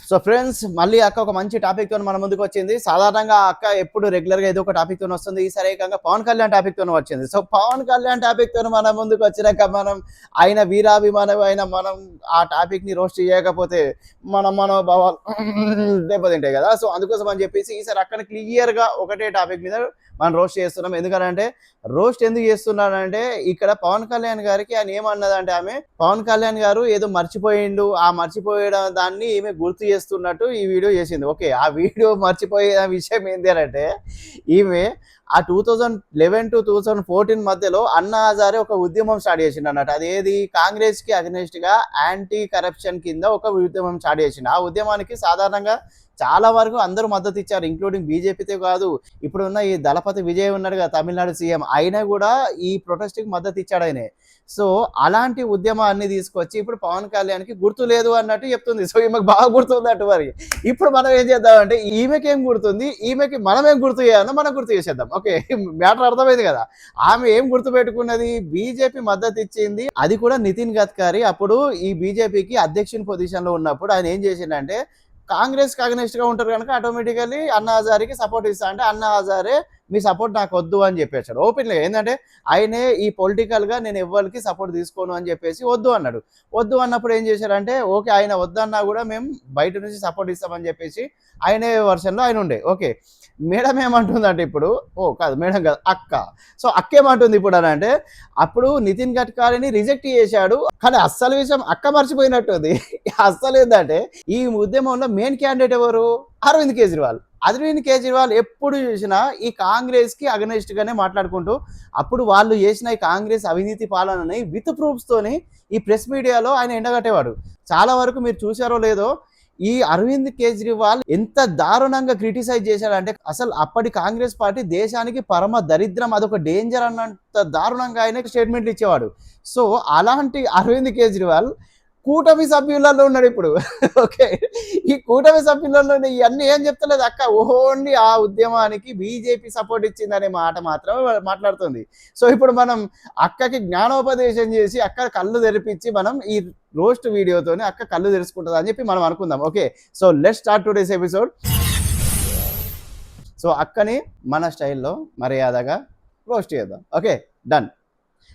So friends, మళ్ళీ అక్క ఒక మంచి టాపిక్ తో మన ముందుకు వచ్చింది. సాధారణంగా అక్క ఎప్పుడు రెగ్యులర్ గా ఏదో ఒక టాపిక్ తో వస్తుంది. ఈసారి ఏకంగా పవన్ కళ్యాణ్ టాపిక్ తో వచ్చింది. సో పవన్ కళ్యాణ్ టాపిక్ తో మన ముందుకు వచ్చినాక మనం ఆయన వీరాభిమానం అయిన మనం ఆ టాపిక్ ని రోస్ట్ చేయకపోతే మన మనోభావాలు దెబ్బతింటాయి కదా. సో అందుకోసం అని చెప్పేసి ఈసారి అక్కడ క్లియర్ గా ఒకటే టాపిక్ మీద మనం రోస్ట్ చేస్తున్నాం. ఎందుకంటే రోస్ట్ ఎందుకు చేస్తున్నాడంటే ఇక్కడ పవన్ కళ్యాణ్ గారికి ఆయన ఏమన్నదంటే, ఆమె పవన్ కళ్యాణ్ గారు ఏదో మర్చిపోయిండు, ఆ మర్చిపోయడం దాన్ని ఈమె గుర్తు చేస్తున్నట్టు ఈ వీడియో చేసింది. ఓకే, ఆ వీడియో మర్చిపోయే విషయం ఏంటి అంటే, ఈమె ఆ 2011 to 2014 మధ్యలో అన్నా హజారే ఒక ఉద్యమం స్టార్ట్ చేసిండు అన్నట్టు. అది ఏది, కాంగ్రెస్ కి అగెనిస్ట్ గా యాంటీ కరప్షన్ కింద ఒక ఉద్యమం స్టార్ట్ చేసిండు. ఆ ఉద్యమానికి సాధారణంగా చాలా వరకు అందరూ మద్దతు ఇచ్చారు, ఇంక్లూడింగ్ బీజేపీతో కాదు. ఇప్పుడున్న ఈ దళపతి విజయ్ ఉన్నాడు కదా, తమిళనాడు సీఎం, ఆయన కూడా ఈ ప్రొటెస్ట్కి మద్దతు ఇచ్చాడు ఆయన. సో అలాంటి ఉద్యమాన్ని తీసుకొచ్చి ఇప్పుడు పవన్ కళ్యాణ్కి గుర్తు లేదు అన్నట్టు చెప్తుంది. సో ఈమెకు బాగా గుర్తుంది అటు. మరి ఇప్పుడు మనం ఏం చేద్దామంటే, ఈమెకి ఏం గుర్తుంది, ఈమెకి మనం ఏం గుర్తు చేయాలో మనం గుర్తు చేసేద్దాం. ఓకే, మ్యాటర్ అర్థమైంది కదా. ఆమె ఏం గుర్తు పెట్టుకున్నది, బీజేపీ మద్దతు ఇచ్చింది, అది కూడా నితిన్ గడ్కరీ అప్పుడు ఈ బీజేపీకి అధ్యక్షుని పొజిషన్ లో ఉన్నప్పుడు ఆయన ఏం చేసిండంటే, కాంగ్రెస్ కి అగెనిస్ట్ గా ఉంటారు కనుక ఆటోమేటికల్లీ అన్నా హజారేకి సపోర్ట్ ఇస్తా అంటే, అన్నా హజారే మీ సపోర్ట్ నాకు వద్దు అని చెప్పేసాడు ఓపెన్గా. ఏంటంటే ఆయనే ఈ పొలిటికల్ గా నేను ఎవరికి సపోర్ట్ తీసుకోను అని చెప్పేసి వద్దు అన్నాడు. వద్దు అన్నప్పుడు ఏం చేశారంటే, ఓకే ఆయన వద్దన్నా కూడా మేము బయట నుంచి సపోర్ట్ ఇస్తామని చెప్పేసి ఆయనే వర్షన్లో ఆయన ఉండే. ఓకే, మేడం ఏమంటుందంటే ఇప్పుడు, కాదు మేడం కాదు, అక్క. సో అక్క ఏమంటుంది ఇప్పుడు అని అంటే, అప్పుడు నితిన్ గడ్కరీని రిజెక్ట్ చేశాడు, కానీ అస్సలు విషయం అక్క మర్చిపోయినట్టుంది. అస్సలు ఏంటంటే, ఈ ఉద్యమంలో మెయిన్ క్యాండిడేట్ ఎవరు, అరవింద్ కేజ్రీవాల్. అరవింద్ కేజ్రీవాల్ ఎప్పుడు చూసినా ఈ కాంగ్రెస్ కి అగనెస్ట్ గానే మాట్లాడుకుంటూ, అప్పుడు వాళ్ళు చేసిన ఈ కాంగ్రెస్ అవినీతి పాలనని విత్ ప్రూఫ్స్ తోని ఈ ప్రెస్ మీడియాలో ఆయన ఎండగట్టేవాడు. చాలా వరకు మీరు చూసారో లేదో, ఈ అరవింద్ కేజ్రీవాల్ ఎంత దారుణంగా క్రిటిసైజ్ చేశాడంటే, అసలు అప్పటి కాంగ్రెస్ పార్టీ దేశానికి పరమ దరిద్రం, అదొక డేంజర్ అన్నంత దారుణంగా ఆయన స్టేట్మెంట్లు ఇచ్చేవాడు. సో అలాంటి అరవింద్ కేజ్రీవాల్ కూటమి సభ్యులలో ఉన్నాడు ఇప్పుడు. ఓకే, ఈ కూటమి సభ్యులలో ఇవన్నీ ఏం చెప్తలేదు అక్క, ఓన్లీ ఆ ఉద్యమానికి బీజేపీ సపోర్ట్ ఇచ్చిందనే మాట మాత్రమే మాట్లాడుతుంది. సో ఇప్పుడు మనం అక్కకి జ్ఞానోపదేశం చేసి అక్క కళ్ళు తెరిపించి మనం ఈ రోస్ట్ వీడియోతోని అక్క కళ్ళు తెరుచుకుంటుంది అని చెప్పి మనం అనుకుందాం. Okay, so let's start today's episode. So అక్కని మన స్టైల్లో మర్యాదగా రోస్ట్ చేద్దాం. Okay, done.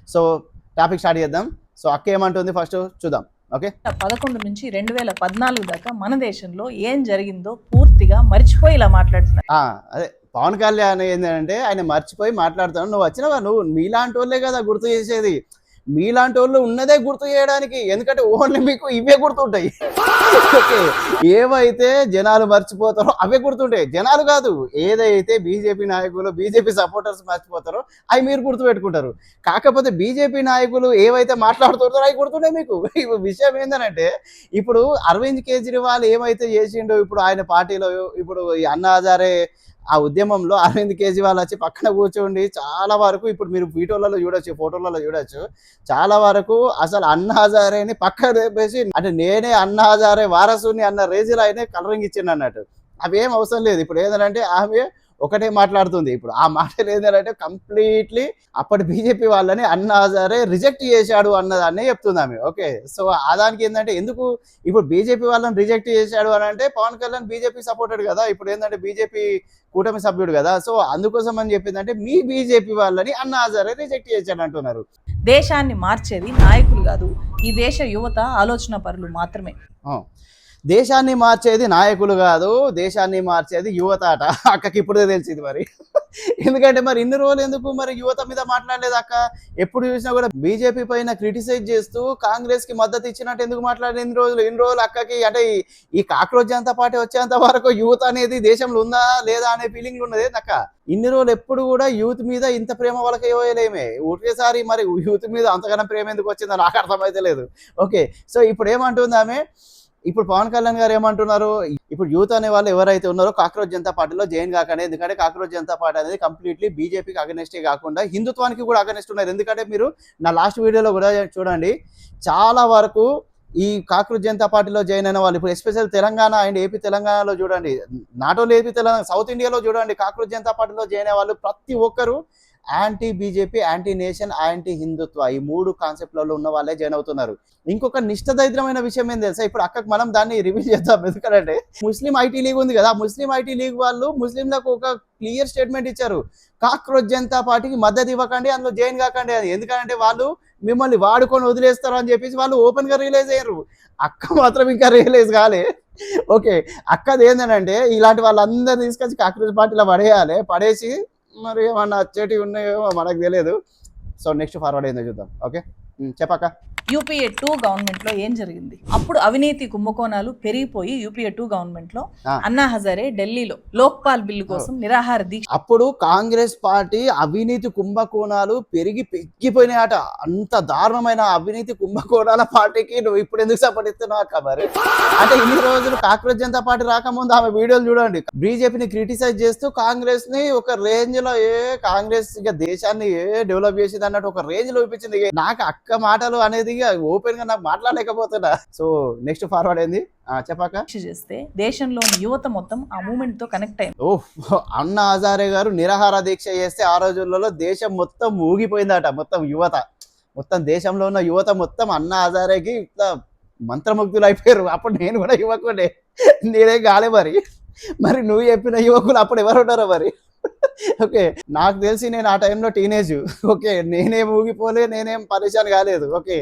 So topic start చేద్దాం. సో అక్క ఏమంటుంది ఫస్ట్ చూద్దాం. ఓకే, 2011 నుంచి 2014 దాకా మన దేశంలో ఏం జరిగిందో పూర్తిగా మర్చిపోయి ఇలా మాట్లాడుతున్నారు. అదే పవన్ కళ్యాణ్ ఏంటంటే, ఆయన మర్చిపోయి మాట్లాడుతాను. నువ్వు వచ్చినావా, నువ్వు మీలాంటి వాళ్ళే కదా గుర్తు చేసేది, మీలాంటి వాళ్ళు ఉన్నదే గుర్తు చేయడానికి, ఎందుకంటే ఓన్లీ మీకు ఇవే గుర్తుంటాయి. ఓకే, ఏవైతే జనాలు మర్చిపోతారో అవే గుర్తుంటాయి, జనాలు కాదు. ఏదైతే బీజేపీ నాయకులు బీజేపీ సపోర్టర్స్ మర్చిపోతారో అవి మీరు గుర్తు పెట్టుకుంటారు. కాకపోతే బీజేపీ నాయకులు ఏవైతే మాట్లాడుతుంటారో అవి గుర్తుంటాయి మీకు. విషయం ఏంటంటే, ఇప్పుడు అరవింద్ కేజ్రీవాల్ ఏమైతే చేసిండో, ఇప్పుడు ఆయన పార్టీలో ఇప్పుడు ఈ అన్నా హజారే ఆ ఉద్యమంలో అరవింద్ కేజ్రీవాల్ వచ్చి పక్కన కూర్చోండి, చాలా వరకు ఇప్పుడు మీరు వీడియోలలో చూడొచ్చు, ఫోటోలలో చూడొచ్చు, చాలా వరకు అసలు అన్నా హజారేని పక్కన వేసి, అంటే నేనే అన్నా హజారే వారసుని అన్న రేంజ్లో ఆయనే కలరింగ్ ఇచ్చిండు అన్నట్టు. అవేం అవసరం లేదు. ఇప్పుడు ఏంటంటే ఆమె ఒకటే మాట్లాడుతుంది. ఇప్పుడు ఆ మాటలు ఏంటంటే కంప్లీట్లీ అప్పటి బీజేపీ వాళ్ళని అన్నా హజారే రిజెక్ట్ చేశాడు అన్నదాన్నే చెప్తుంది ఆమె. ఓకే, సో దానికి ఏంటంటే, ఎందుకు ఇప్పుడు బీజేపీ వాళ్ళని రిజెక్ట్ చేశాడు అని అంటే, పవన్ కళ్యాణ్ బీజేపీ సపోర్టెడ్ కదా, ఇప్పుడు ఏంటంటే బీజేపీ కూటమి సభ్యుడు కదా. సో అందుకోసం అని చెప్పిందంటే, మీ బీజేపీ వాళ్ళని అన్నా హజారే రిజెక్ట్ చేశాడు అంటున్నారు. దేశాన్ని మార్చేది నాయకులు కాదు, ఈ దేశ యువత ఆలోచన పరులు మాత్రమే. దేశాన్ని మార్చేది నాయకులు కాదు, దేశాన్ని మార్చేది యువత అట. అక్కకి ఇప్పుడే తెలిసింది మరి. ఎందుకంటే మరి ఇన్ని రోజులు ఎందుకు మరి యువత మీద మాట్లాడలేదు అక్క? ఎప్పుడు చూసినా కూడా బీజేపీ పైన క్రిటిసైజ్ చేస్తూ కాంగ్రెస్ కి మద్దతు ఇచ్చినట్టు ఎందుకు మాట్లాడలేదు ఇన్ని రోజులు అక్కకి? అంటే ఈ కాక్రోచ్ జనతా పార్టీ వచ్చేంత వరకు యూత్ అనేది దేశంలో ఉందా లేదా అనే ఫీలింగ్ ఉన్నది అక్క. ఇన్ని రోజులు ఎప్పుడు కూడా యూత్ మీద ఇంత ప్రేమ వాళ్ళకి ఇవ్వలేమే, ఒకేసారి మరి యూత్ మీద అంతగానో ప్రేమ ఎందుకు వచ్చిందో నాకు అర్థమైతే లేదు. ఓకే, సో ఇప్పుడు ఏమంటుంది ఆమె, ఇప్పుడు పవన్ కళ్యాణ్ గారు ఏమంటున్నారు, ఇప్పుడు యూత్ అనే వాళ్ళు ఎవరైతే ఉన్నారో కాక్రోచ్ జనతా పార్టీలో జాయిన్ కాకండి, ఎందుకంటే కాక్రోచ్ జనతా పార్టీ అనేది కంప్లీట్లీ బీజేపీకి అగెనిస్టే కాకుండా హిందుత్వానికి కూడా అగెనిస్ట్ ఉన్నారు. ఎందుకంటే మీరు నా లాస్ట్ వీడియోలో కూడా చూడండి, చాలా వరకు ఈ కాక్రోచ్ జనతా పార్టీలో జాయిన్ అయిన వాళ్ళు, ఇప్పుడు ఎస్పెషల్ తెలంగాణ అండ్ ఏపీ తెలంగాణలో చూడండి, not only AP Telangana, south ఇండియాలో చూడండి, కాక్రోచ్ జనతా పార్టీలో జాయిన్ అయ్యే వాళ్ళు ప్రతి ఒక్కరు anti BJP, anti nation, anti Hindutva ఈ 3 కాన్సెప్ట్లలో ఉన్న వాళ్ళే జాయిన్ అవుతున్నారు. ఇంకొక నిష్ఠదరిద్రమైన విషయం ఏం తెలుసా, ఇప్పుడు అక్కకు మనం దాన్ని రివీల్ చేద్దాం. ఎందుకంటే ముస్లిం ఐటీ లీగ్ ఉంది కదా, ముస్లిం ఐటీ లీగ్ వాళ్ళు ముస్లింలకు ఒక క్లియర్ స్టేట్మెంట్ ఇచ్చారు, కాక్రోచ్ జనతా పార్టీకి మద్దతు ఇవ్వకండి, అందులో జాయిన్ కాకండి అని. ఎందుకంటే వాళ్ళు మిమ్మల్ని వాడుకొని వదిలేస్తారు అని చెప్పేసి వాళ్ళు ఓపెన్ గా రియలైజ్ అయ్యారు. అక్క మాత్రం ఇంకా రియలైజ్ కాలే. ఓకే, అక్కది ఏంటంటే ఇలాంటి వాళ్ళందరూ తీసుకొచ్చి కాక్రోచ్ పార్టీలో పడేయాలి, పడేసి మరి ఏమన్నా వచ్చేటివి ఉన్నాయో మనకు తెలియదు. సో నెక్స్ట్ ఫార్వర్డ్ ఏందో చూద్దాం. ఓకే చెప్పక్క. యూపీఏ 2 గవర్నమెంట్ లో ఏం జరిగింది? అప్పుడు అవినీతి కుంభకోణాలు పెరిగిపోయి యూపీఏ 2 గవర్నమెంట్ లో అన్నా హజారే ఢిల్లీలో లోక్పాల్ బిల్లు కోసం నిరాహార దీక్ష. అప్పుడు కాంగ్రెస్ పార్టీ అవినీతి కుంభకోణాలు పెరిగిపోయినాయట. అంత దారుణమైన అవినీతి కుంభకోణాల పార్టీకి నువ్వు ఇప్పుడు ఎందుకు సపోర్ట్ ఇస్తున్నావు అక్క? మరి అంటే ఇన్ని రోజులు కాక్రోచ్ జనతా పార్టీ రాకముందు ఆమె వీడియోలు చూడండి, బీజేపీని క్రిటిసైజ్ చేస్తూ కాంగ్రెస్ ని ఒక రేంజ్ లో కాంగ్రెస్ ఇక దేశాన్ని డెవలప్ చేసింది అన్నట్టు ఒక రేంజ్ లో చూపించింది. నాకు అక్క మాటలు అనేది ఓపెన్ గా నాకు మాట్లాడలేకపోతున్నా. సో నెక్స్ట్ ఫార్వర్డ్ ఏంది చెప్పాక. చేస్తే దేశంలోని యువత మొత్తం ఆ మూమెంట్ తో కనెక్ట్ అయింది. అన్నా హజారే గారు నిరాహార దీక్ష చేస్తే ఆ రోజులలో దేశం మొత్తం ఊగిపోయిందట. మొత్తం దేశంలో ఉన్న యువత మొత్తం అన్నా హజారేకి ఇట్లా మంత్రముగ్ధులు అయిపోయారు. అప్పుడు నేను కూడా యువకుడే, నేనేం కాలే. మరి నువ్వు చెప్పిన యువకులు అప్పుడు ఎవరు ఉన్నారో మరి. ఓకే, నాకు తెలిసి నేను ఆ టైంలో టీనేజ్. ఓకే, నేనేం ఊగిపోలే, నేనేం పరిచయం కాలేదు. ఓకే,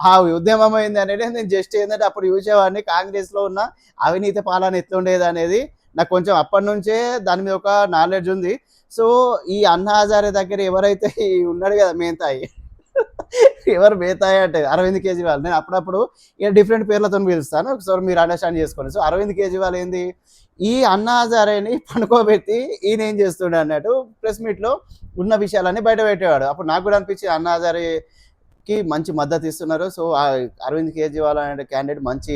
ఆ ఉద్యమం అయింది అనేది నేను జస్ట్ ఏంటంటే అప్పుడు చూసేవాడిని కాంగ్రెస్ లో ఉన్న అవినీతి పాలన ఎట్లుండేది అనేది నాకు కొంచెం అప్పటి నుంచే దాని మీద ఒక నాలెడ్జ్ ఉంది. సో ఈ అన్నా హజారే దగ్గర ఎవరైతే ఉన్నాడు కదా మేతాయి, ఎవరు మేతాయి అంటే అరవింద్ కేజ్రీవాల్. నేను అప్పుడప్పుడు ఇక డిఫరెంట్ పేర్లతో పిలుస్తాను, ఒకసారి మీరు అండర్స్టాండ్ చేసుకోండి. సో అరవింద్ కేజ్రీవాల్ ఏంది, ఈ అన్నా హజారేని పనుకోబెట్టి ఈయన ఏం చేస్తుండే అన్నట్టు ప్రెస్ మీట్ లో ఉన్న విషయాలన్నీ బయట పెట్టేవాడు. అప్పుడు నాకు కూడా అనిపించింది అన్నా హజారేకి మంచి మద్దతు ఇస్తున్నారు. సో అరవింద్ కేజ్రీవాల్ అనే క్యాండిడేట్ మంచి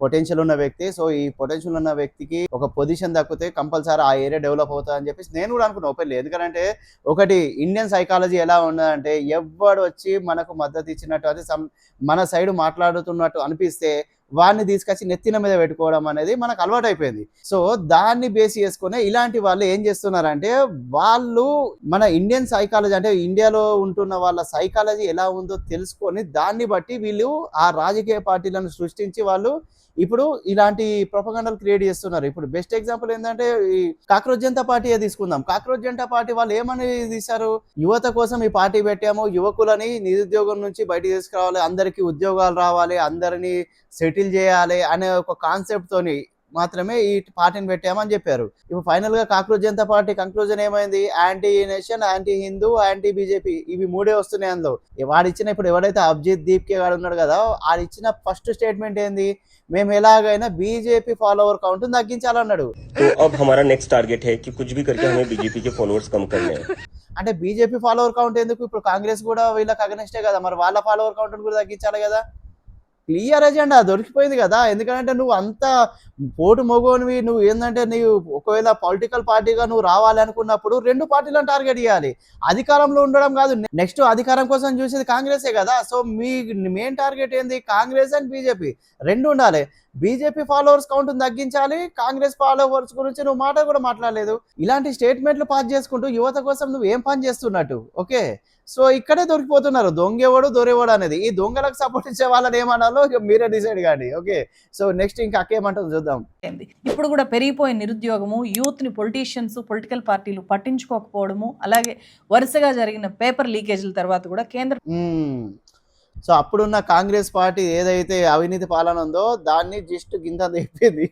పొటెన్షియల్ ఉన్న వ్యక్తి. సో ఈ పొటెన్షియల్ ఉన్న వ్యక్తికి ఒక పొజిషన్ దక్కితే కంపల్సరీ ఆ ఏరియా డెవలప్ అవుతుంది అని చెప్పేసి నేను కూడా అనుకున్నా ఓపెన్లీ. ఎందుకంటే ఒకటి ఇండియన్ సైకాలజీ ఎలా ఉన్నదంటే, ఎవడు వచ్చి మనకు మద్దతు ఇచ్చినట్టు అది మన సైడ్ మాట్లాడుతున్నట్టు అనిపిస్తే వాడిని తీసుకొచ్చి నెత్తిన మీద పెట్టుకోవడం అనేది మనకు అలవాటు అయిపోయింది. సో దాన్ని బేస్ చేసుకునే ఇలాంటి వాళ్ళు ఏం చేస్తున్నారంటే, వాళ్ళు మన ఇండియన్ సైకాలజీ అంటే ఇండియాలో ఉంటున్న వాళ్ళ సైకాలజీ ఎలా ఉందో తెలుసుకొని దాన్ని బట్టి వీళ్ళు ఆ రాజకీయ పార్టీలను సృష్టించి వాళ్ళు ఇప్పుడు ఇలాంటి ప్రొపగండాలు క్రియేట్ చేస్తున్నారు. ఇప్పుడు బెస్ట్ ఎగ్జాంపుల్ ఏంటంటే ఈ కాక్రోచ్ జనతా పార్టీ తీసుకుందాం. కాక్రోచ్ జనతా పార్టీ వాళ్ళు ఏమని తీశారు, యువత కోసం ఈ పార్టీ పెట్టాము, యువకులని నిరుద్యోగం నుంచి బయట తీసుకురావాలి, అందరికీ ఉద్యోగాలు రావాలి, అందరినీ సెటిల్ చేయాలి అనే ఒక కాన్సెప్ట్ తోని మాత్రమే ఈ పార్టీని పెట్టామని చెప్పారు. ఇప్పుడు ఫైనల్ గా కాక్రోచ్ జనతా పార్టీ కంక్లూజన్ ఏమైంది, anti nation, anti Hindu, anti BJP ఇవి 3 వస్తున్నాయి. అందులో వాడిచ్చిన ఇప్పుడు ఎవరైతే అభిజిత్ దీప్కే గాడు ఉన్నాడు కదా, ఆడిచ్చిన ఫస్ట్ స్టేట్మెంట్ ఏంది, మేము ఎలాగైనా బీజేపీ ఫాలోవర్ కౌంట్ తగ్గించాలన్నాడు. तो अब हमारा नेक्स्ट टारगेट है कि कुछ भी करके हमें बीजेपी के फॉलोअर्स कम करने हैं. అంటే బీజేపీ ఫాలోవర్ కౌంట్ ఎందుకు, ఇప్పుడు కాంగ్రెస్ కూడా వీళ్ళకి అగనెస్టే కదా, మరి వాళ్ళ ఫాలోవర్ కౌంట్ కూడా తగ్గించాలి కదా. క్లియర్ ఎజెండా దొరికిపోయింది కదా. ఎందుకంటే నువ్వు అంత పోటు మొగోనివి, నువ్వు ఏంటంటే నీవు ఒకవేళ పొలిటికల్ పార్టీగా నువ్వు రావాలి అనుకున్నప్పుడు 2 పార్టీలను టార్గెట్ చేయాలి, అధికారంలో ఉండడం కాదు. నెక్స్ట్ అధికారం కోసం చూసేది కాంగ్రెసే కదా. సో మీ మెయిన్ టార్గెట్ ఏంది, కాంగ్రెస్ అండ్ బీజేపీ 2 ఉండాలి. బీజేపీ ఫాలోవర్స్ కౌంట్ తగ్గించాలి, కాంగ్రెస్ ఫాలోవర్స్ గురించి నువ్వు మాట కూడా మాట్లాడలేదు. ఇలాంటి స్టేట్మెంట్లు పాస్ చేసుకుంటూ యువత కోసం నువ్వు ఏం పని చేస్తున్నట్టు. ఓకే, సో ఇక్కడే దొరికిపోతున్నారు, దొంగేవాడు దొరేవాడు అనేది. ఈ దొంగలకు సపోర్ట్ ఇచ్చే వాళ్ళని ఏమనాలో ఇక మీరే డిసైడ్ కాండి. ఓకే, సో నెక్స్ట్ ఇంకా అక్కేమంటుందో చూద్దాం. ఇప్పుడు కూడా పెరిగిపోయిన నిరుద్యోగము, యూత్ ని పొలిటీషియన్స్ పొలిటికల్ పార్టీలు పట్టించుకోకపోవడము, అలాగే వరుసగా జరిగిన పేపర్ లీకేజీల తర్వాత కూడా కేంద్ర సో అప్పుడున్న కాంగ్రెస్ పార్టీ ఏదైతే అవినీతి పాలన ఉందో దాన్ని జస్ట్ గింత తెప్పింది.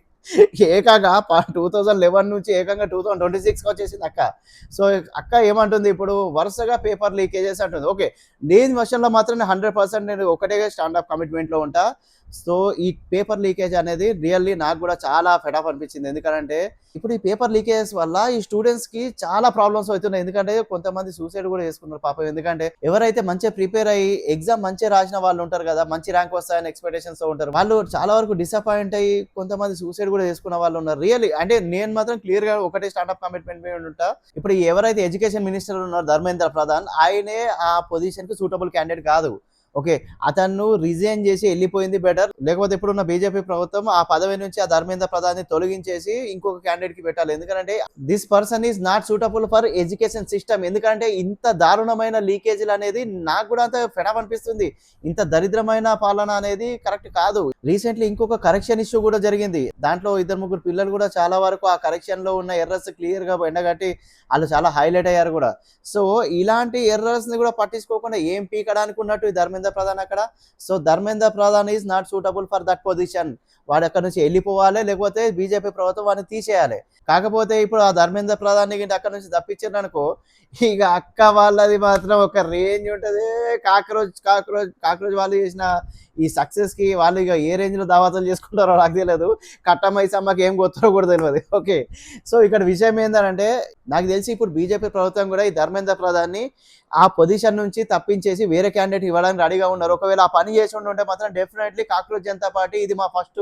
ఏకంగా 2011 నుంచి ఏకంగా 2026 వచ్చేసింది అక్క. సో అక్క ఏమంటుంది, ఇప్పుడు వరుసగా పేపర్ లీకేజెస్ అంటుంది. ఓకే, నేను వర్షంలో మాత్రం 100% నేను ఒకటే స్టాండ్ ఆఫ్ కమిట్మెంట్లో ఉంటా. సో ఈ పేపర్ లీకేజ్ అనేది రియల్లీ నాకు కూడా చాలా ఫెడప్ అనిపించింది. ఎందుకంటే ఇప్పుడు ఈ పేపర్ లీకేజెస్ వల్ల ఈ స్టూడెంట్స్ కి చాలా ప్రాబ్లమ్స్ అవుతున్నాయి. ఎందుకంటే కొంతమంది సూసైడ్ కూడా చేసుకున్నారు పాపం. ఎందుకంటే ఎవరైతే మంచిగా ప్రిపేర్ అయ్యి ఎగ్జామ్ మంచిగా రాసిన వాళ్ళు ఉంటారు కదా, మంచి ర్యాంక్ వస్తాయని ఎక్స్పెక్టేషన్స్ తో ఉంటారు, వాళ్ళు చాలా వరకు డిసప్పాయింట్ అయ్యి కొంతమంది సూసైడ్ కూడా చేసుకున్న వాళ్ళు ఉన్నారు. రియల్లీ అంటే నేను మాత్రం క్లియర్ గా ఒకటే స్టాండ్ ఆఫ్ కమిట్మెంట్ మీద ఉంటా. ఇప్పుడు ఎవరైతే ఎడ్యుకేషన్ మినిస్టర్ ఉన్నారు ధర్మేంద్ర ప్రధాన్, ఆయనే ఆ పొజిషన్ కి సూటబుల్ క్యాండిడేట్ కాదు. ఓకే, అతను రిజైన్ చేసి వెళ్ళిపోయింది బెటర్, లేకపోతే ఇప్పుడున్న బీజేపీ ప్రభుత్వం ఆ పదవి నుంచి ఆ ధర్మేంద్ర ప్రధాన్ని తొలగించేసి ఇంకొక క్యాండిడేట్ కి పెట్టాలి. ఎందుకంటే this person is not suitable for education system. ఎందుకంటే ఇంత దారుణమైన లీకేజీలు అనేది నాకు కూడా అంత ఫెడప్ అనిపిస్తుంది. ఇంత దరిద్రమైన పాలన అనేది కరెక్ట్ కాదు. రీసెంట్లీ ఇంకొక కరెక్షన్ ఇష్యూ కూడా జరిగింది. దాంట్లో 2-3 పిల్లలు కూడా చాలా వరకు ఆ కరెక్షన్ లో ఉన్న ఎర్రర్స్ క్లియర్ గా ఎండగట్టి వాళ్ళు చాలా హైలైట్ అయ్యారు కూడా. సో ఇలాంటి ఎర్రర్స్ ని కూడా పట్టించుకోకుండా ఏం పీకడానికి ఉన్నట్టు ఈ ధర్మేంద్ర ప్రధాన్ అక్కడ. So Dharmendra Pradhan is not suitable for that position. వాడు అక్కడ నుంచి వెళ్ళిపోవాలి, లేకపోతే బీజేపీ ప్రభుత్వం వాడిని తీసేయాలి. కాకపోతే ఇప్పుడు ఆ ధర్మేంద్ర ప్రధాన్ అక్కడ నుంచి తప్పించారు అనుకో, ఇక అక్క వాళ్ళది మాత్రం ఒక రేంజ్ ఉంటుంది. కాక్రోచ్ వాళ్ళు చేసిన ఈ సక్సెస్ కి వాళ్ళు ఇక ఏ రేంజ్ లో దావాతలు చేసుకుంటారో నాకు తెలియదు. కట్టమైసమ్మకి ఏం కొత్తరో కూడా తెలియదు. ఓకే, సో ఇక్కడ విషయం ఏంటంటే నాకు తెలిసి ఇప్పుడు బీజేపీ ప్రభుత్వం కూడా ఈ ధర్మేంద్ర ప్రధాన్ని ఆ పొజిషన్ నుంచి తప్పించేసి వేరే క్యాండిడేట్ ఇవ్వడానికి రెడీగా ఉన్నారు. ఒకవేళ ఆ పని చేసి ఉంటే మాత్రం డెఫినెట్లీ కాక్రోచ్ జనతా పార్టీ ఇది మా ఫస్ట్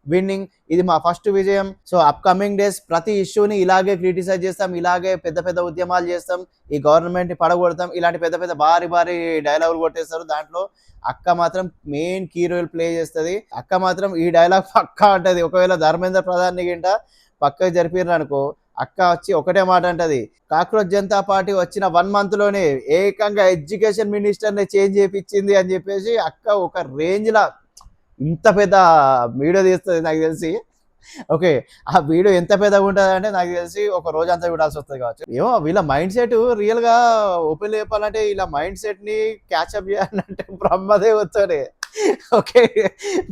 విన్నింగ్, ఇది మా ఫస్ట్ విజయం. సో అప్కమింగ్ డేస్ ప్రతి ఇష్యూని ఇలాగే క్రిటిసైజ్ చేస్తాం, ఇలాగే పెద్ద పెద్ద ఉద్యమాలు చేస్తాం, ఈ గవర్నమెంట్ ని పడగొడతాం, ఇలాంటి పెద్ద పెద్ద భారీ డైలాగులు కొట్టేస్తారు. దాంట్లో అక్క మాత్రం మెయిన్ కీ రోల్ ప్లే చేస్తుంది. అక్క మాత్రం ఈ డైలాగ్ పక్కా అంటది. ఒకవేళ ధర్మేంద్ర ప్రధాన్ గింట పక్కకు జరిపినారు అనుకో, అక్క వచ్చి ఒకటే మాట అంటది, కాక్రోచ్ జనతా పార్టీ వచ్చిన 1 month లోనే ఏకంగా ఎడ్యుకేషన్ మినిస్టర్ ని చేంజ్ చేయించింది అని చెప్పేసి అక్క ఒక రేంజ్ లా ఇంత పెద్ద వీడియో తీస్తుంది నాకు తెలిసి. ఓకే, ఆ వీడియో ఎంత పెద్దగా ఉంటుంది అంటే నాకు తెలిసి ఒక రోజు అంతా చూడాల్సి వస్తుంది కావచ్చు. ఏమో వీళ్ళ మైండ్ సెట్ రియల్ గా ఓపెన్ చెప్పాలంటే ఇలా మైండ్ సెట్ ని క్యాచప్ చేయాలంటే బ్రహ్మదేవుతోనే. ఓకే,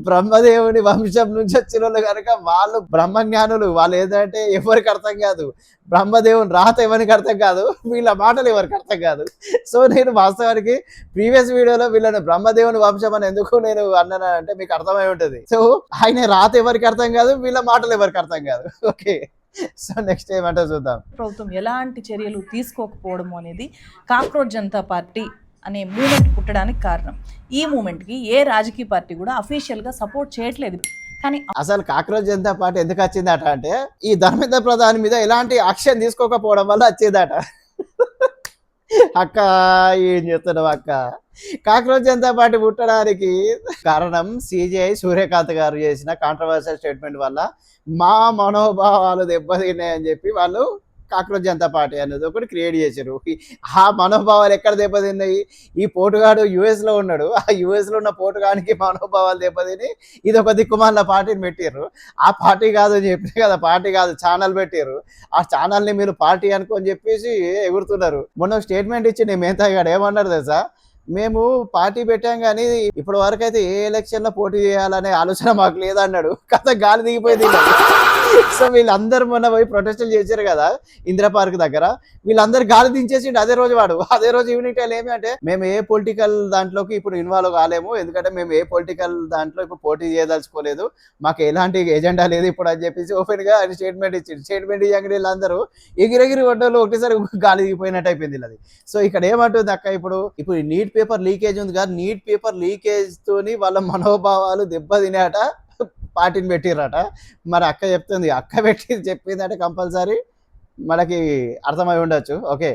బ్రహ్మదేవుని వంశం నుంచి వచ్చిన వాళ్ళు కనుక వాళ్ళు బ్రహ్మజ్ఞానులు. వాళ్ళు ఏంటంటే ఎవరికి అర్థం కాదు, బ్రహ్మదేవుని రాత ఎవరికి అర్థం కాదు, వీళ్ళ మాటలు ఎవరికి అర్థం కాదు. సో నేను వాస్తవానికి ప్రీవియస్ వీడియోలో వీళ్ళని బ్రహ్మదేవుని వంశం అని ఎందుకు నేను అన్నాను అంటే మీకు అర్థమై ఉంటుంది. సో ఆయన రాత ఎవరికి అర్థం కాదు, వీళ్ళ మాటలు ఎవరికి అర్థం కాదు. ఓకే, సో నెక్స్ట్ ఏమంటే చూద్దాం. ప్రభుత్వం ఎలాంటి చర్యలు తీసుకోకపోవడం అనేది కాక్రోచ్ జనతా పార్టీ అనే మూమెంట్ పుట్టడానికి కారణం. ఈ మూమెంట్కి ఏ రాజకీయ పార్టీ కూడా అఫీషియల్గా సపోర్ట్ చేయట్లేదు. కానీ అసలు కాక్రోచ్ జనతా పార్టీ ఎందుకు వచ్చిందట అంటే ఈ ధర్మేంద్ర ప్రధాన్ మీద ఎలాంటి యాక్షన్ తీసుకోకపోవడం వల్ల వచ్చిందట. అక్క ఏం చెప్తున్నావు అక్క? కాక్రోచ్ జనతా పార్టీ పుట్టడానికి కారణం సిజేఐ సూర్యకాంత్ గారు చేసిన కాంట్రవర్షియల్ స్టేట్మెంట్ వల్ల మా మనోభావాలు దెబ్బతిన్నాయని చెప్పి వాళ్ళు కాక్రోచ్ జనతా పార్టీ అనేది ఒకటి క్రియేట్ చేశారు. ఆ మనోభావాలు ఎక్కడ దెబ్బతిన్నాయి? ఈ పోటుగాడు US లో ఉన్నాడు, ఆ US లో ఉన్న పోటుగాడికి మనోభావాలు దెబ్బతిని ఇది ఒక దిక్కుమాల పార్టీని పెట్టారు. ఆ పార్టీ కాదు అని చెప్పి కదా, పార్టీ కాదు ఛానల్ పెట్టారు. ఆ ఛానల్ని మీరు పార్టీ అనుకొని చెప్పేసి ఎగురుతున్నారు. మొన్న స్టేట్మెంట్ ఇచ్చి నేను మేతాగాడు ఏమన్నారు తెలుసా, మేము పార్టీ పెట్టాం కానీ ఇప్పటి వరకు అయితే ఏ ఎలక్షన్లో పోటీ చేయాలనే ఆలోచన మాకు లేదన్నాడు. కథ గాలి దిగిపోయింది. సో వీళ్ళందరూ మొన్న పోయి ప్రొటెస్టులు చేశారు కదా ఇందిరా పార్క్ దగ్గర, వీళ్ళందరూ గాలి దించేసిండు అదే రోజు. అదే రోజు ఈవినింగ్ టైం ఏమి అంటే మేము ఏ పొలిటికల్ దాంట్లోకి ఇప్పుడు ఇన్వాల్వ్ కాలేము, ఎందుకంటే మేము ఏ పొలిటికల్ దాంట్లో ఇప్పుడు పోటీ చేయదలుచుకోలేదు, మాకు ఎలాంటి ఎజెండా లేదు ఇప్పుడు అని చెప్పేసి ఓపెన్ గా ఆయన స్టేట్మెంట్ ఇచ్చింది. స్టేట్మెంట్ ఇయ్యంగా వీళ్ళందరూ ఎగిరెగిరి ఒడ్డలు ఒకటేసారి గాలి దిగిపోయినట్టు అయిపోయింది అది. సో ఇక్కడ ఏమంటుంది అక్క, ఇప్పుడు నీట్ పేపర్ లీకేజ్ ఉంది కదా, నీట్ పేపర్ లీకేజ్ తోని వాళ్ళ మనోభావాలు దెబ్బతినేట పార్టీని పెట్టిరట. మరి అక్క చెప్తుంది, అక్క పెట్టి చెప్పిందంటే కంపల్సరీ మనకి అర్థమై ఉండొచ్చు. ఓకే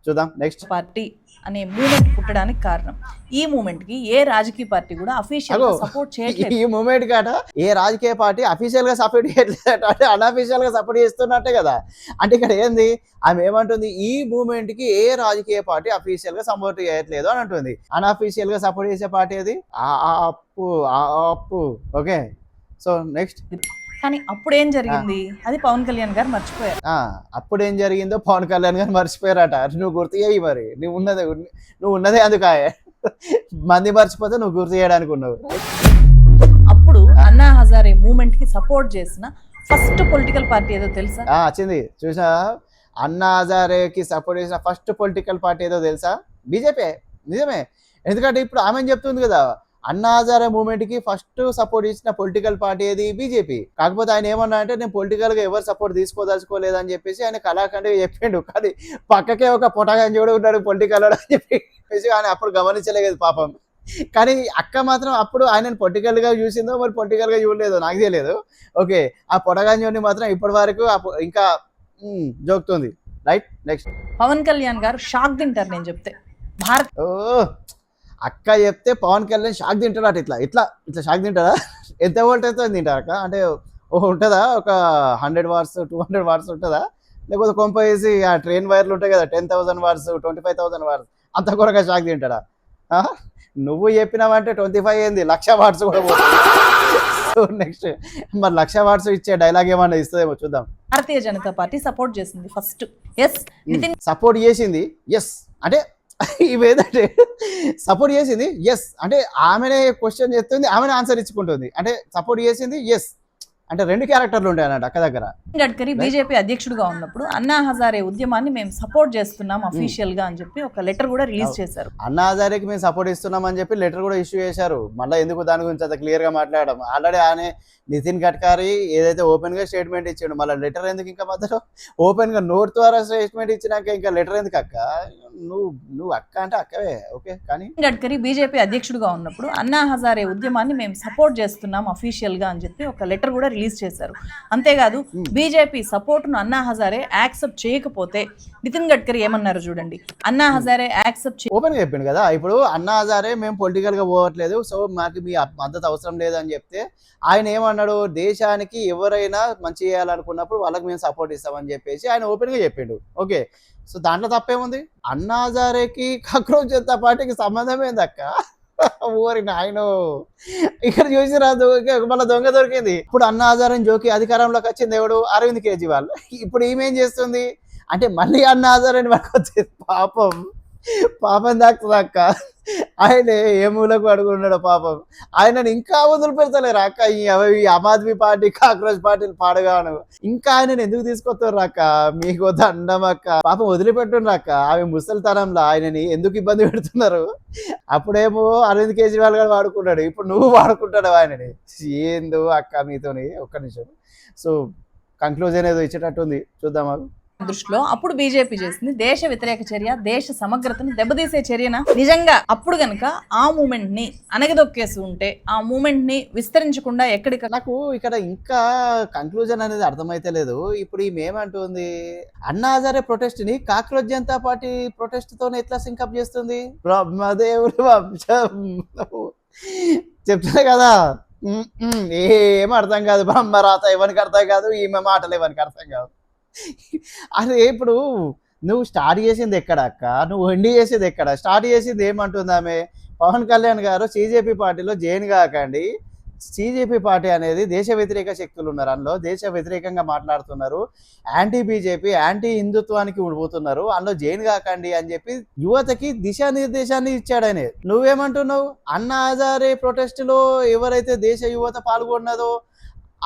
చూద్దాం నెక్స్ట్. పార్టీ అనే మూమెంట్ పుట్టడానికి కారణం. ఈ మూమెంట్ కి ఏ రాజకీయ పార్టీ కూడా అఫీషియల్ గా సపోర్ట్ చేయట్లేదు. ఈ మూమెంట్ కాట ఏ రాజకీయ పార్టీ అఫీషియల్ గా సపోర్ట్ చేయట్లేదు అంటే అన్అఫీషియల్ గా సపోర్ట్ చేస్తున్నట్టే కదా. అంటే ఇక్కడ ఏంది, ఆమె ఏమంటుంది, ఈ మూమెంట్ కి ఏ రాజకీయ పార్టీ అఫీషియల్ గా సపోర్ట్ చేయట్లేదు అని అంటుంది. అన్అఫీషియల్ గా సపోర్ట్ చేసే పార్టీ అది అప్పు. Okay, so next. కానీ అప్పుడు ఏం జరిగింది అది పవన్ కళ్యాణ్ గారు మర్చిపోయారు. అప్పుడు ఏం జరిగిందో పవన్ కళ్యాణ్ గారు మర్చిపోయారట. నువ్వు గుర్తు చేయి, మరి నువ్వు ఉన్నదే అందుకాయ మంది మర్చిపోతే నువ్వు గుర్తు చేయడానికి ఉన్నావు. అప్పుడు అన్నా హజారే మూమెంట్ కి సపోర్ట్ చేసిన ఫస్ట్ పొలిటికల్ పార్టీ ఏదో తెలుసా? వచ్చింది చూసా, అన్నా హజారేకి సపోర్ట్ చేసిన ఫస్ట్ పొలిటికల్ పార్టీ ఏదో తెలుసా? బీజేపీ. నిజమే, ఎందుకంటే ఇప్పుడు ఆమె చెప్తుంది కదా, అన్నా హజారే మూమెంట్ కి ఫస్ట్ సపోర్ట్ ఇచ్చిన పొలిటికల్ పార్టీ ఏది? బీజేపీ. కాకపోతే ఆయన ఏమన్నా అంటే నేను పొలిటికల్ గా ఎవరు సపోర్ట్ తీసుకోదలుచుకోలేదని చెప్పేసి ఆయన కళాఖండిగా చెప్పిండు. కానీ పక్కకే ఒక పొటగంజి కూడా ఉన్నాడు పొలిటికల్ అని చెప్పేసి ఆయన అప్పుడు గమనించలేదు పాపం. కానీ అక్క మాత్రం అప్పుడు ఆయనను పొలిటికల్ గా చూసిందో మరి పొలిటికల్ గా చూడలేదో నాకు తెలియదు. ఓకే, ఆ పొటగంజోని మాత్రం ఇప్పటి వరకు ఇంకా జోకుతుంది. Right next. Pawan Kalyan garu shock తింటారు నేను చెప్తే. భారత్ అక్క చెప్తే పవన్ కళ్యాణ్ షాక్ తింటాడు ఇట్లా ఇట్లా ఇట్లా షాక్ తింటాడా? ఎంత వోల్టేజ్తో తింటారు అక్క? అంటే ఉంటుందా ఒక 100 వాట్స్ 200 వాట్స్ ఉంటుందా? లేకపోతే కొంప వేసి ఆ ట్రైన్ వైర్లు ఉంటాయి కదా 10,000 వాట్స్ 25,000 వాట్స్ అంత కొరగా షాక్ తింటాడా? ఆ? నువ్వు చెప్పినావంటే 25 ఏంది 1,00,000 వాట్స్ కూడా పోతుంది. సో నెక్స్ట్ మరి 1,00,000 వాట్స్ ఇచ్చే డైలాగ్ ఏమన్నా ఇస్తుందేమో చూద్దాం. భారతీయ జనతా పార్టీ సపోర్ట్ చేసింది ఫస్ట్. ఎస్, నితిన్ సపోర్ట్ చేసింది ఎస్ అంటే ఇవేంటంటే సపోర్ట్ చేసింది ఎస్ అంటే ఆమెనే క్వశ్చన్ చేస్తుంది, ఆమెనే ఆన్సర్ ఇచ్చుకుంటుంది. అంటే సపోర్ట్ చేసింది ఎస్ అంటే 2 క్యారెక్టర్లు ఉంటాయి అన్నట్టు అక్క దగ్గర. గడ్కరీ బీజేపీ అధ్యక్షుడిగా ఉన్నప్పుడు అన్నా హజారే ఉద్యమాన్ని మేము సపోర్ట్ చేస్తున్నాం అఫీషియల్ గా అని చెప్పి ఒక లెటర్ కూడా రిలీజ్ చేశారు. అన్నా హజారేకి మేము సపోర్ట్ ఇస్తున్నాం అని చెప్పి లెటర్ కూడా ఇష్యూ చేశారు. మళ్ళీ ఎందుకు దాని గురించి అంత క్లియర్ గా మాట్లాడడం? ఆల్రెడీ ఆయన నితిన్ గడ్కరీ ఏదైతే ఓపెన్ గా స్టేట్మెంట్ ఇచ్చాడు, మళ్ళీ లెటర్ ఎందుకు? ఇంకా మధ్యలో ఓపెన్ గా నోట్ ద్వారా స్టేట్మెంట్ ఇచ్చినాక ఇంకా లెటర్ ఎందుకు అక్క? నువ్వు అక్క అంటే అక్కవే ఓకే. కానీ గడ్కరీ బీజేపీ అధ్యక్షుడిగా ఉన్నప్పుడు అన్నా హజారే ఉద్యమాన్ని మేము సపోర్ట్ చేస్తున్నాం అఫీషియల్ గా అని చెప్పి ఒక లెటర్ కూడా రిలీజ్ చేశారు. అంతేకాదు బీజేపీ సపోర్ట్ ను అన్నా హజారే యాక్సెప్ట్ చేయకపోతే నితిన్ గడ్కరీ ఏమన్నారు చూడండి. అన్నా హజారే యాక్సెప్ట్ ఓపెన్ గా చెప్పిండు కదా, ఇప్పుడు అన్నా హజారే మేము పొలిటికల్ గా పోవట్లేదు, సో మాకు మీ మద్దతు అవసరం లేదని చెప్తే ఆయన ఏమన్నాడు? దేశానికి ఎవరైనా మంచి చేయాలనుకున్నప్పుడు వాళ్ళకి మేము సపోర్ట్ ఇస్తామని చెప్పేసి ఆయన ఓపెన్ గా చెప్పిండు. ఓకే, సో దాంట్లో తప్పేముంది? అన్నా హజారేకి కాక్రోచ్ జనతా పార్టీకి సంబంధం ఏందక్క? ఊరి నాయన ఇక్కడ చూసిరా మళ్ళీ దొంగ దొరికింది. ఇప్పుడు అన్నా హజారే జోకి అధికారంలోకి వచ్చింది ఎవడు? అరవింద్ కేజ్రీవాల్. ఇప్పుడు ఈమెం చేస్తుంది అంటే మళ్ళీ అన్నా హజారేని మనకు వచ్చేది. పాపం దాక్కుతుంది అక్క. ఆయన ఏ మూలకు అడుగున్నాడో పాపం. ఆయనను ఇంకా వదిలిపెడతలేరు అక్క. ఈ ఆమ్ ఆద్మీ పార్టీ కాక్రోచ్ పార్టీలు పాడగాను ఇంకా ఆయనను ఎందుకు తీసుకొస్తారు అక్క? మీకు దండం అక్క. పాపం వదిలిపెట్టుండ్రు అక్క. ఆమె ముసలితనంలో ఆయనని ఎందుకు ఇబ్బంది పెడుతున్నారు? అప్పుడేమో అరవింద్ కేజ్రీవాల్ గారు వాడుకున్నాడు, ఇప్పుడు నువ్వు వాడుకుంటాడు ఆయనని. ఏందో అక్క మీతోని. ఒక్క నిమిషం. సో కంక్లూజన్ ఏదో ఇచ్చేటట్టుంది, చూద్దామా? దృష్టిలో అప్పుడు బీజేపీ చేసింది దేశ వ్యతిరేక చర్య, దేశ సమగ్రతను దెబ్బతీసే చర్యనా? నిజంగా అప్పుడు గనక ఆ మూమెంట్ ని అనగదొక్కేసి ఉంటే, ఆ మూమెంట్ ని విస్తరించకుండా ఎక్కడికి నాకు ఇక్కడ ఇంకా కంక్లూజన్ అనేది అర్థమైతే లేదు. ఇప్పుడు ఈమె ఏమంటుంది? అన్నా హజారే ప్రొటెస్ట్ ని కాక్రోచ్ జనతా పార్టీ ప్రొటెస్ట్ తోనే ఎట్లా సింకప్ చేస్తుంది? బ్రహ్మదేవుడు వంశం చెప్తున్నా కదా. ఏం అర్థం కాదు. బ్రహ్మరాత ఎవరికి అర్థం కాదు, ఈమె మాటలు ఎవరికి అర్థం కాదు. అదే ఇప్పుడు నువ్వు స్టార్ట్ చేసింది ఎక్కడ అక్క? నువ్వు ఎండి చేసేది ఎక్కడ? స్టార్ట్ చేసింది ఏమంటుంది ఆమె? పవన్ కళ్యాణ్ గారు సిజేపీ పార్టీలో జాయిన్ కాకండి, సిజేపీ పార్టీ అనేది దేశ వ్యతిరేక శక్తులు ఉన్నారు, అందులో దేశ వ్యతిరేకంగా మాట్లాడుతున్నారు, యాంటీ బీజేపీ యాంటీ హిందుత్వానికి ఉడిపోతున్నారు, అందులో జాయిన్ కాకండి అని చెప్పి యువతకి దిశానిర్దేశాన్ని ఇచ్చాడు ఆయన. నువ్వేమంటున్నావు? అన్నా హజారే ప్రొటెస్ట్ లో ఎవరైతే దేశ యువత పాల్గొన్నదో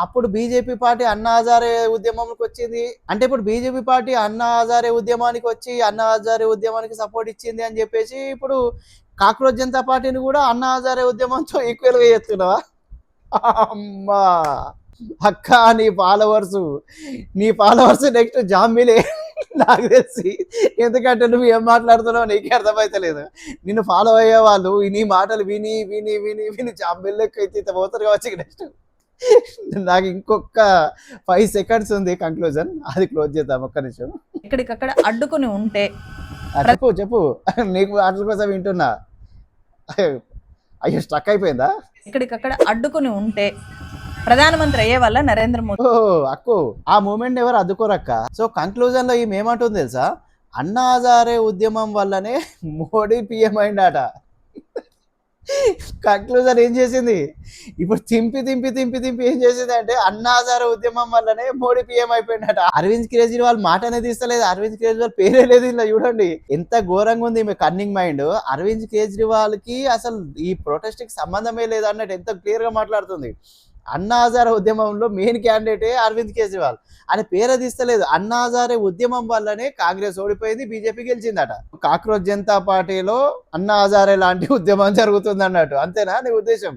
అప్పుడు బీజేపీ పార్టీ అన్నా హజారే ఉద్యమానికి వచ్చింది అంటే, ఇప్పుడు బీజేపీ పార్టీ అన్నా హజారే ఉద్యమానికి వచ్చి అన్నా హజారే ఉద్యమానికి సపోర్ట్ ఇచ్చింది అని చెప్పేసి ఇప్పుడు కాక్రోచ్ జనతా పార్టీని కూడా అన్నా హజారే ఉద్యమంతో ఈక్వల్ గా చేస్తున్నావా? అమ్మా అక్క, నీ ఫాలోవర్స్ నెక్స్ట్ జాంబీలే నాకు తెలిసి. ఎందుకంటే నువ్వు ఏం మాట్లాడుతున్నావు నీకే అర్థమైతలేదు. నిన్ను ఫాలో అయ్యే వాళ్ళు నీ మాటలు విని విని విని విని జాంబీలు లెక్క అయితే పోతారు కావచ్చు. నెక్స్ట్ నాకు ఇంకొక 5 seconds ఉంది కంక్లూజన్, అది క్లోజ్ చేద్దాం. ఒక్క నిమిషం. ఎక్కడికక్కడ అడ్డుకుని ఉంటే చెప్పు నీకు వాటి కోసం వింటున్నా. అయ్యో స్టక్ అయిపోయిందా? ఎక్కడికక్కడ అడ్డుకుని ఉంటే ప్రధానమంత్రి అయ్యే వల్ల నరేంద్ర మోదీ. అక్కు ఆ మూమెంట్ ఎవరు అడ్డుకోరక్క. సో కంక్లూజన్ లో ఈమె ఏమంటుంది తెలుసా? అన్నా హజారే ఉద్యమం వల్లనే మోడీ పిఎం అయిందట. కంక్లూజన్ ఏం చేసింది? ఇప్పుడు తింపి ఏం చేసింది అంటే అన్నా హజారే ఉద్యమం వల్లనే మోడీ పిఎం అయిపోయిందట. అరవింద్ కేజ్రీవాల్ మాట అనేది ఇస్తలేదు, అరవింద్ కేజ్రీవాల్ పేరే లేదు. ఇలా చూడండి ఎంత ఘోరంగా ఉంది మీ కన్నింగ్ మైండ్. అరవింద్ కేజ్రీవాల్ కి అసలు ఈ ప్రొటెస్ట్ కి సంబంధమే లేదు అన్నట్టు ఎంత క్లియర్ గా మాట్లాడుతుంది. అన్నా హజారే ఉద్యమంలో మెయిన్ క్యాండిడేటే అరవింద్ కేజ్రీవాల్, ఆయన పేరు తీస్తలేదు. అన్నా హజారే ఉద్యమం వల్లనే కాంగ్రెస్ ఓడిపోయింది, బీజేపీ గెలిచిందట. కాక్రోచ్ జనతా పార్టీలో అన్నా హజారే లాంటి ఉద్యమం జరుగుతుంది అన్నట్టు, అంతేనా నీ ఉద్దేశం?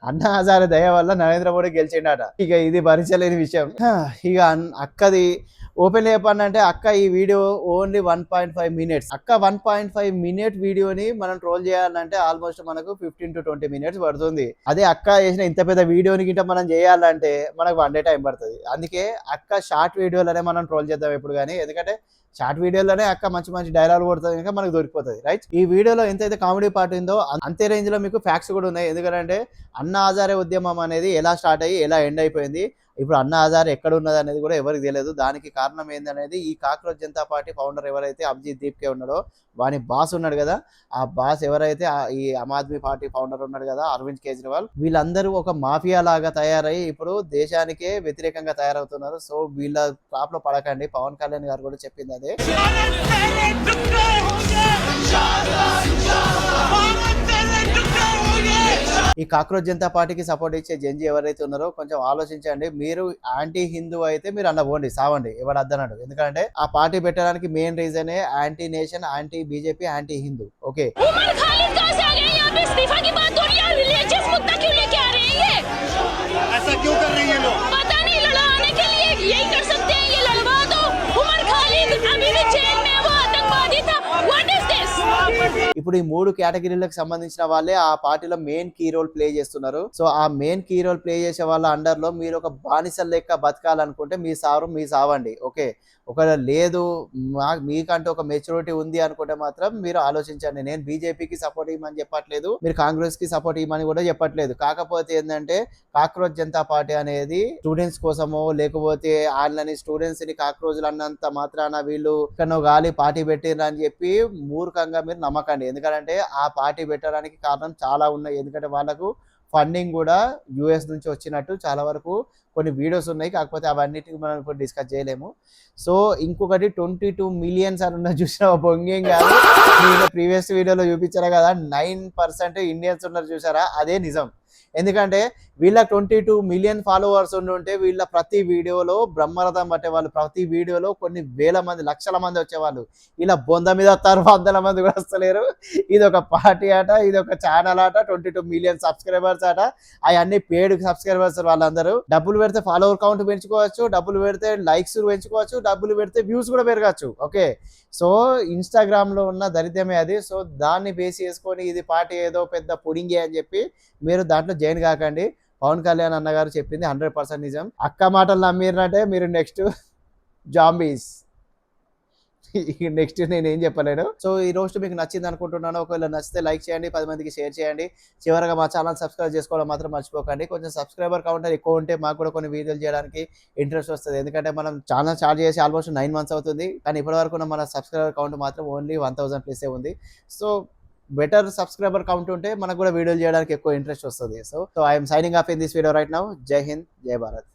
అన్నా హజారే దయ వల్ల నరేంద్ర మోడీ గెలిచిండట. ఇక ఇది భరించలేని విషయం. ఇక అక్కది ఓపెన్ చెప్పానంటే అక్క ఈ వీడియో ఓన్లీ 1.5 minutes. అక్క 1.5 minute వీడియోని మనం ట్రోల్ చేయాలంటే ఆల్మోస్ట్ మనకు 15 to 20 minutes పడుతుంది. అదే అక్క చేసిన ఇంత పెద్ద వీడియోని గిట్ట మనం చేయాలంటే మనకు 1 day టైం పడుతుంది. అందుకే అక్క షార్ట్ వీడియోలనే మనం ట్రోల్ చేద్దాం ఎప్పుడు కానీ, ఎందుకంటే షార్ట్ వీడియోలోనే అక్క మంచి మంచి డైలాగ్ కొడుతుంది కనుక మనకు దొరికిపోతుంది రైట్. ఈ వీడియోలో ఎంతైతే కామెడీ పార్ట్ ఉందో అంతే రేంజ్ లో మీకు ఫ్యాక్ట్స్ కూడా ఉన్నాయి. ఎందుకంటే అన్నా హజారే ఉద్యమం అనేది ఎలా స్టార్ట్ అయ్యి ఎలా ఎండ్ అయిపోయింది, ఇప్పుడు అన్నా హజారే ఎక్కడ ఉన్నది అనేది కూడా ఎవరికి తెలియదు. దానికి కారణం ఏందనేది ఈ కాక్రోచ్ జనతా పార్టీ ఫౌండర్ ఎవరైతే అభిజిత్ దీప్కే ఉన్నాడో వాని బాస్ ఉన్నాడు కదా, ఆ బాస్ ఎవరైతే ఈ ఆమ్ ఆద్మీ పార్టీ ఫౌండర్ ఉన్నాడు కదా అరవింద్ కేజ్రీవాల్, వీళ్ళందరూ ఒక మాఫియా లాగా తయారయ్యి ఇప్పుడు దేశానికే వ్యతిరేకంగా తయారవుతున్నారు. సో వీళ్ళ ట్రాప్ లో పడకండి. పవన్ కళ్యాణ్ గారు కూడా చెప్పింది అదే. ఈ కాక్రోచ్ జనతా పార్టీకి సపోర్ట్ ఇచ్చే జంజీ ఎవరైతే ఉన్నారో కొంచెం ఆలోచించండి. మీరు యాంటీ హిందూ అయితే మీరు అన్న పోండి, సావండి, ఎవడు అద్దన్నాడు. ఎందుకంటే ఆ పార్టీ పెట్టడానికి మెయిన్ రీజనే anti nation, anti BJP, anti Hindu. Okay, ఇప్పుడు ఈ 3 కేటగిరీలకు సంబంధించిన వాళ్ళే ఆ పార్టీలో మెయిన్ కీ రోల్ ప్లే చేస్తున్నారు. సో ఆ మెయిన్ కీ రోల్ ప్లే చేసే వాళ్ళ అండర్ లో మీరు ఒక బానిసల లెక్క బతకాలనుకుంటే మీ సావండి. ఓకే, ఒకవేళ లేదు మీకంటే ఒక మెచ్యూరిటీ ఉంది అనుకుంటే మాత్రం మీరు ఆలోచించండి. నేను బీజేపీకి సపోర్ట్ ఇవ్వమని చెప్పట్లేదు, మీరు కాంగ్రెస్ కి సపోర్ట్ ఇవ్వమని కూడా చెప్పట్లేదు. కాకపోతే ఏంటంటే కాక్రోచ్ జనతా పార్టీ అనేది స్టూడెంట్స్ కోసమో లేకపోతే వాళ్ళని స్టూడెంట్స్ ని కాక్రోచ్లు అన్నంత మాత్రాన వీళ్ళు ఇక్కడ గాలి పార్టీ పెట్టిర్రు అని చెప్పి మూర్ఖంగా మీరు నమ్మకండి. ఎందుకంటే ఆ పార్టీ పెట్టడానికి కారణం చాలా ఉన్నాయి. ఎందుకంటే వాళ్ళకు ఫండింగ్ కూడా యుఎస్ నుంచి వచ్చినట్టు చాలా వరకు కొన్ని వీడియోస్ ఉన్నాయి. కాకపోతే అవన్నిటికి మనం ఇప్పుడు డిస్కస్ చేయలేము. సో ఇంకొకటి 22 మిలియన్స్ అని ఉన్న చూసిన బొంగేం కాదు, నేను ప్రీవియస్ వీడియోలో చూపించారా కదా 9% ఇండియన్స్ ఉన్నారు చూసారా, అదే నిజం. ఎందుకంటే వీళ్ళ 22 మిలియన్ ఫాలోవర్స్ ఉంటే వీళ్ళ ప్రతి వీడియోలో బ్రహ్మరథం పట్టేవాళ్ళు, ప్రతి వీడియోలో కొన్ని వేల మంది లక్షల మంది వచ్చేవాళ్ళు. ఇలా బొంద మీద వస్తారు, 100 మంది కూడా వస్తలేరు. ఇది ఒక పార్టీ ఆట, ఇది ఒక ఛానల్ ఆట, 22 మిలియన్ సబ్స్క్రైబర్స్ ఆట, అవన్నీ పేడ్ సబ్స్క్రైబర్స్. వాళ్ళందరూ డబ్బులు పెడితే ఫాలోవర్ కౌంట్ పెంచుకోవచ్చు, డబ్బులు పెడితే లైక్స్ పెంచుకోవచ్చు, డబ్బులు పెడితే వ్యూస్ కూడా పెరగచ్చు. ఓకే, సో ఇన్స్టాగ్రామ్ లో ఉన్న దరిద్రమే అది. సో దాన్ని బేస్ చేసుకొని ఇది పార్టీ ఏదో పెద్ద పుడింగే అని చెప్పి మీరు దాంట్లో జాయిన్ కాకండి. పవన్ కళ్యాణ్ అన్న గారు చెప్పింది 100% నిజం. అక్క మాటలు నమ్మిరంటే మీరు నెక్స్ట్ జాంబీస్. నెక్స్ట్ నేను ఏం చెప్పలేను. సో ఈ రోజు మీకు నచ్చింది అనుకుంటున్నాను. ఒకవేళ నచ్చితే లైక్ చేయండి, 10 మందికి షేర్ చేయండి. చివరగా మా ఛానల్ సబ్స్క్రైబ్ చేసుకోవడం మాత్రం మర్చిపోకండి. కొంచెం సబ్స్క్రైబర్ కౌంటర్ ఎక్కువ ఉంటే మాకు కూడా కొన్ని వీడియోలు చేయడానికి ఇంట్రెస్ట్ వస్తుంది. ఎందుకంటే మనం ఛానల్ స్టార్ట్ చేసి ఆల్మోస్ట్ 9 months అవుతుంది, కానీ ఇప్పటివరకు మన సబ్స్క్రైబర్ కౌంట్ మాత్రం ఓన్లీ 1000+ ఉంది. సో బెటర్ సబ్స్క్రైబర్ కౌంట్ ఉంటే మనకు కూడా వీడియోలు చేయడానికి ఎక్కువ ఇంట్రెస్ట్ వస్తుంది. So I'm signing off in this video right now. జై హింద్, జై భారత్.